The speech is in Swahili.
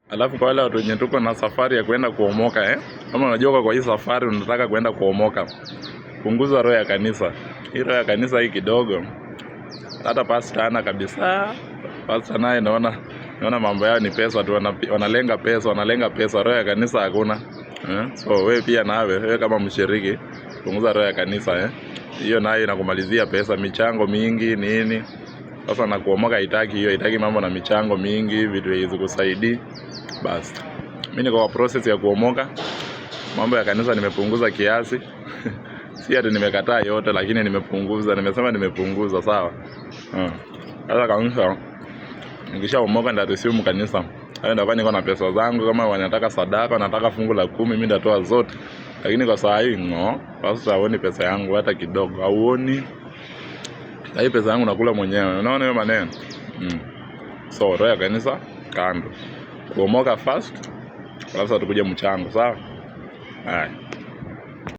Alafu kwa wale watu wenye tuko na safari ya kwenda kuomoka kama unajua kwa hii safari unataka kwenda kuomoka, punguza roho ya kanisa. Hii roho ya kanisa hii kidogo. Hata pastor ana kabisa. Pastor naye naona mambo yao ni pesa tu, wanalenga pesa, roho ya kanisa hakuna. So wewe pia wewe kama mshiriki, punguza roho ya kanisa hiyo nayo inakumalizia pesa, michango mingi nini. Sasa na kuomoka haitaki mambo na michango mingi, vitu hizi kusaidii. Basi mimi niko kwa process ya kuomoka. Mambo ya kanisa nimepunguza kiasi. Si ati nimekataa yote, lakini nimepunguza. Nimesema nimepunguza, sawa. Sasa kanisa nikishaomoka nitaresume kanisa. Hayo ndio niko na pesa zangu, kama wanataka sadaka, wanataka fungu la 10, mimi nitatoa zote. Lakini kwa saa hii pastor haoni pesa yangu hata kidogo. Hauoni? Hii pesa yangu nakula mwenyewe. Unaona hiyo maneno? So roho ya kanisa kando. Kuomoka first, alafu tukuje mchango, sawa? Haya.